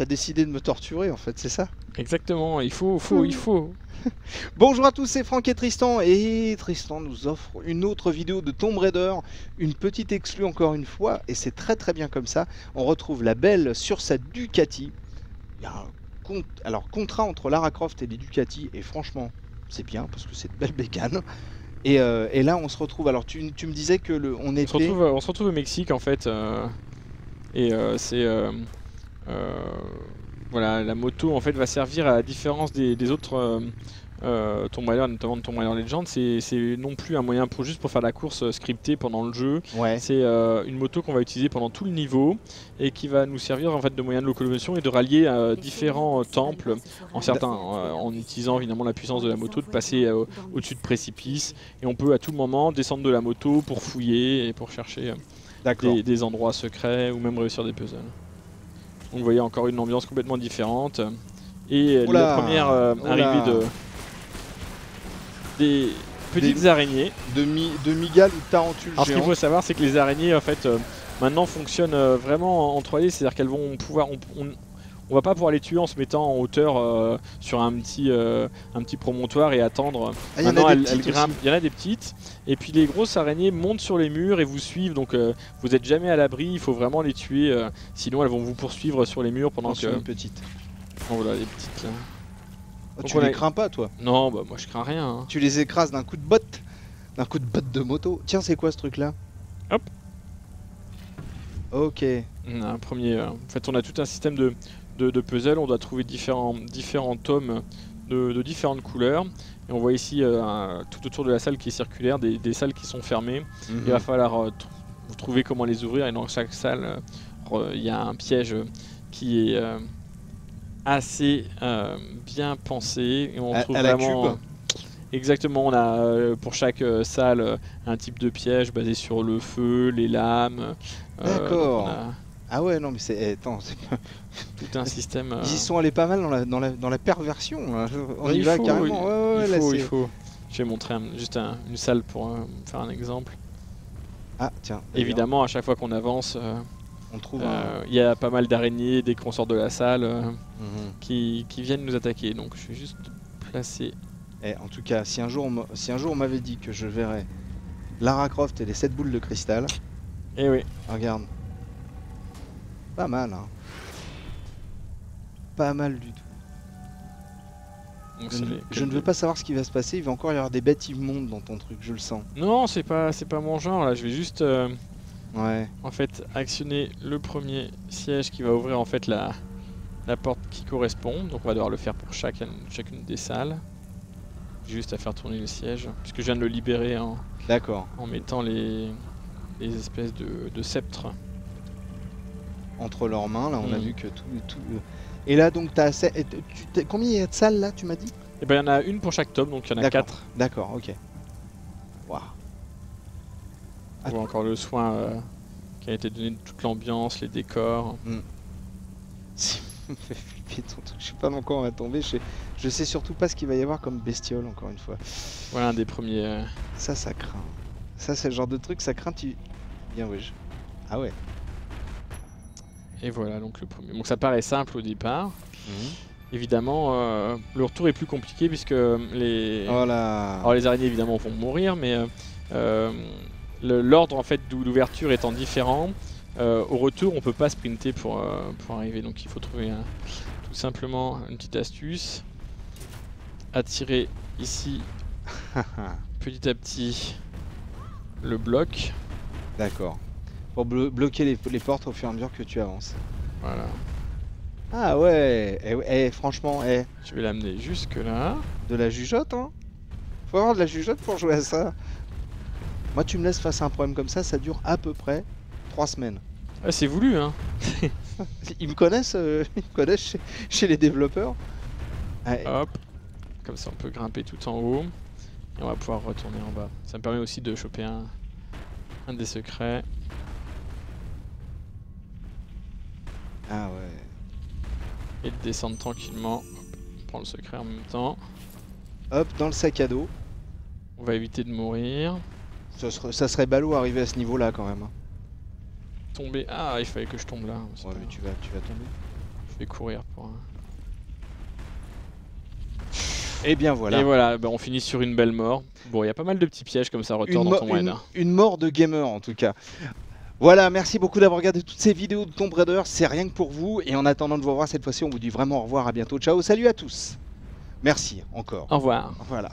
T'as décidé de me torturer en fait, c'est ça? Exactement, il faut. Bonjour à tous, c'est Franck et Tristan. Et Tristan nous offre une autre vidéo de Tomb Raider. Une petite exclue encore une fois. Et c'est très très bien comme ça. On retrouve la belle sur sa Ducati. Il y a un contrat entre Lara Croft et les Ducati. Et franchement, c'est bien parce que c'est de belles bécanes. Et là, on se retrouve. Alors, tu me disais que on se retrouve au Mexique en fait. Voilà, la moto en fait va servir à la différence des autres Tomb Raider, notamment de Tomb Raider Legends. C'est non plus un moyen juste pour faire la course scriptée pendant le jeu. Ouais. C'est une moto qu'on va utiliser pendant tout le niveau et qui va nous servir en fait de moyen de locomotion et de rallier différents temples en utilisant évidemment la puissance de la moto, de passer au-dessus de précipices. Et on peut à tout moment descendre de la moto pour fouiller et pour chercher des endroits secrets ou même réussir des puzzles. Donc vous voyez encore une ambiance complètement différente. Et la première arrivée des petites araignées. De migales ou de tarentules géantes. Alors ce qu'il faut savoir, c'est que les araignées en fait maintenant fonctionnent vraiment en 3D, c'est-à-dire qu'elles vont pouvoir... On va pas pouvoir les tuer en se mettant en hauteur sur un petit promontoire et attendre. Ah, maintenant elles grimpent. Il y en a des petites. Et puis les grosses araignées montent sur les murs et vous suivent. Donc vous n'êtes jamais à l'abri. Il faut vraiment les tuer. Sinon elles vont vous poursuivre sur les murs pendant que... Une petite. Oh, voilà les petites là. Oh, tu les crains pas toi? Non, bah moi je crains rien. Hein. Tu les écrases d'un coup de botte. D'un coup de botte de moto. Tiens, c'est quoi ce truc là? Hop. Ok. On a un premier... En fait on a tout un système de puzzle, on doit trouver différents tomes de différentes couleurs. Et on voit ici tout autour de la salle qui est circulaire, des salles qui sont fermées. Il va falloir trouver comment les ouvrir, et dans chaque salle, il y a un piège qui est assez bien pensé. Et on trouve vraiment... la cube. Exactement, on a pour chaque salle un type de piège basé sur le feu, les lames. D'accord. Ah ouais, non mais c'est... Attends, c'est pas... Tout un système... Ils y sont allés pas mal dans la perversion. Là. On ouais, y va carrément. Il faut. Je vais montrer juste une salle pour faire un exemple. Ah tiens. Évidemment, à chaque fois qu'on avance, on trouve il y a pas mal d'araignées dès qu'on sort de la salle qui viennent nous attaquer. Donc je vais juste placer... en tout cas, si un jour on m'avait dit que je verrais Lara Croft et les 7 boules de cristal... Eh oui. Regarde. Pas mal, hein. Pas mal du tout. Donc je ne veux pas savoir ce qui va se passer, il va encore y avoir des bêtes immondes dans ton truc, je le sens. Non, c'est pas mon genre, là je vais juste en fait actionner le premier siège qui va ouvrir en fait la porte qui correspond. Donc on va devoir le faire pour chacune des salles. Juste à faire tourner le siège, puisque je viens de le libérer en mettant les espèces de sceptres entre leurs mains. Là on a vu que tout... Et là donc t'as assez... Combien il y a de salles là, tu m'as dit? Eh ben il y en a une pour chaque tome, donc il y en a 4. D'accord, ok. Waouh. On voit encore le soin qui a été donné de toute l'ambiance, les décors. Ça me fait flipper ton truc, je sais pas dans quoi on va tomber, je sais surtout pas ce qu'il va y avoir comme bestiole encore une fois. Voilà un des premiers... Ça craint. Ça c'est le genre de truc, ça craint, Bien oui. Ah ouais. Et voilà donc le premier. Donc ça paraît simple au départ. Évidemment, le retour est plus compliqué puisque les... Alors les araignées évidemment vont mourir, mais l'ordre en fait d'ouverture étant différent, au retour on peut pas sprinter pour arriver. Donc il faut trouver tout simplement une petite astuce. Attirer ici petit à petit le bloc. D'accord. Pour bloquer les portes au fur et à mesure que tu avances. Voilà. Ah ouais, franchement, je vais l'amener jusque là. De la jugeote, hein. Faut avoir de la jugeote pour jouer à ça. Moi, tu me laisses face à un problème comme ça dure à peu près 3 semaines. Ah, c'est voulu, hein. Ils me connaissent, chez les développeurs. Allez. Hop, comme ça on peut grimper tout en haut. Et on va pouvoir retourner en bas. Ça me permet aussi de choper un des secrets. Ah ouais. Et de descendre tranquillement. Hop, on prend le secret en même temps. Hop, dans le sac à dos. On va éviter de mourir. Ça serait ballot arriver à ce niveau là quand même. Tomber. Ah, il fallait que je tombe là. Ouais, mais tu vas tomber. vais courir pour... Et bien voilà. Et voilà, on finit sur une belle mort. Bon, il y a pas mal de petits pièges comme ça, retour dans Tomb Raider. Une mort de gamer en tout cas. Voilà, merci beaucoup d'avoir regardé toutes ces vidéos de Tomb Raider, c'est rien que pour vous. Et en attendant de vous revoir cette fois-ci, on vous dit vraiment au revoir, à bientôt, ciao, salut à tous. Merci encore. Au revoir. Voilà.